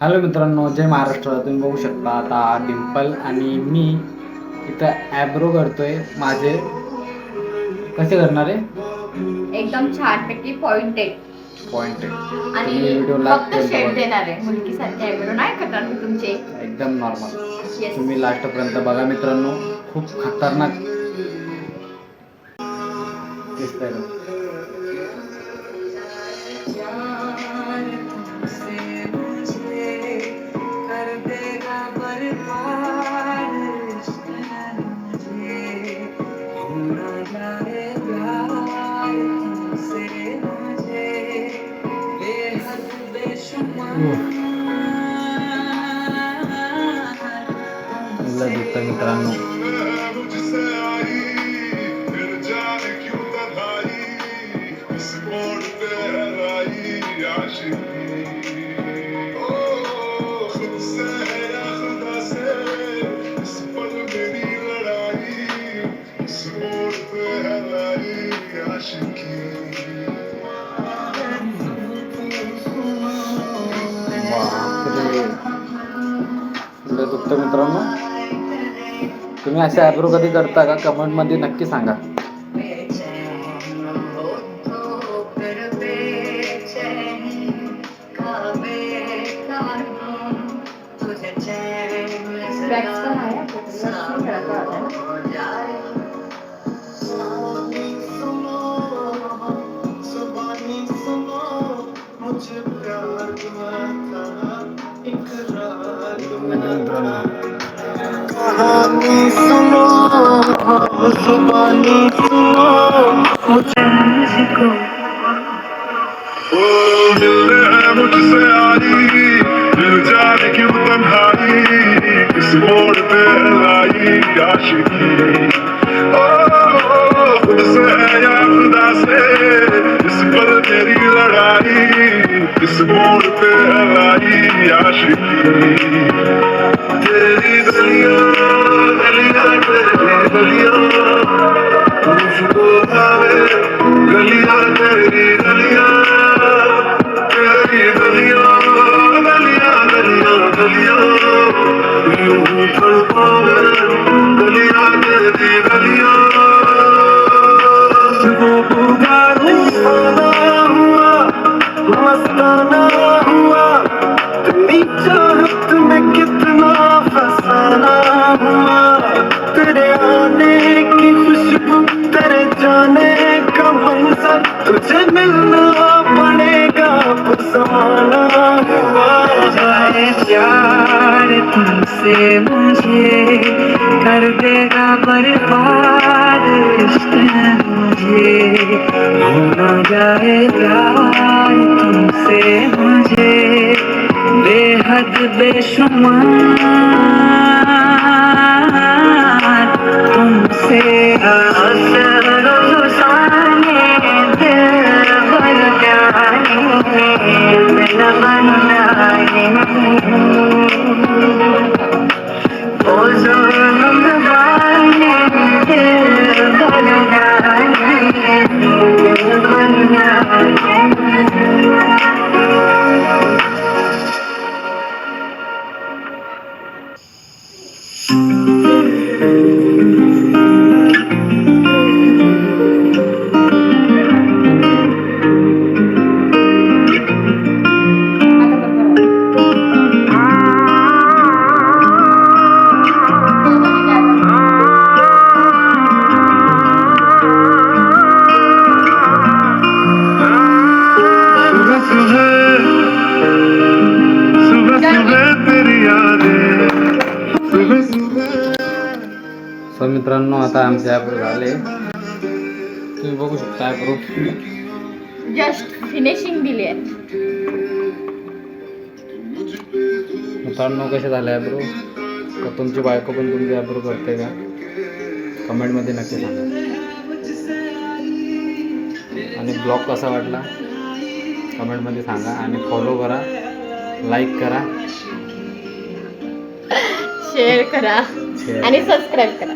Hello मित्रांनो, जय महाराष्ट्र. तुम्ही बघू शकता आता डिंपल आणि मी इथं ॲब्रो करतोय. माझे कसे करणार आहे? एकदम छानपैकी पॉइंटेड आणि व्हिडिओला फक्त शेड देणार आहे. मुलगीसारखे ॲब्रो नाही करणार मी तुमचे. एकदम नॉर्मल. Yes. तुम्ही लास्टपर्यंत बघा मित्रांनो, खूप खतरनाक दिसतंय. मित्रांनो मित्रांनो, तुम्ही असे ॲब्रो कधी करता का? कमेंटमध्ये नक्की सांगा. कहानी सुनो, जुबानी सुनो, मुझे मुझको मिल है मुझसे आई, मिल जाने क्यों तन्हाई, किस मोड़ पे लाई आशिकी, खुद से है या खुदा से, इस पल मेरी लड़ाई, किस मोड़ पे लाई आशिकी. तेरी गलियां गलियां तेरी गलियां मुझको भावे, गलियां तेरी गलियां, तेरी गलियां गलियां गलियां गलियां यूं तड़पावे, गलियां तेरी गलियां. वो पुकारूं हुआ मस्ताना हुआ, तेरी चाहत में कितना फसाना हुआ, तेरे आने की खुशबू, तेरे जाने का मंजर, तुझे मिलना पड़ेगा फसाना हुआ. जाए प्यार तुमसे मुझे, कर देगा बर्बाद इश्क मुझे, होना जाए प्यार तुमसे मुझे, बेहद बेशुमार तुमसे रोज़ाने दिल भर जाने, दिल बन जाए ओ ज़ुल्म वाले, दिल भर जाए, दिल बन जाए. मित्रांनो, आता आमचे ॲब्रो झाले. तुम्ही बघू शकता ॲब्रो जस्ट फिनिशिंग दिली आहे. मित्रांनो, कसे झाले ॲब्रो? तर तुमची बायको पण तुमची ॲब्रो करते का? कमेंटमध्ये नक्की सांगा. आणि ब्लॉग कसा वाटला कमेंटमध्ये सांगा. आणि फॉलो करा, लाईक करा, शेअर करा आणि सबस्क्राईब करा.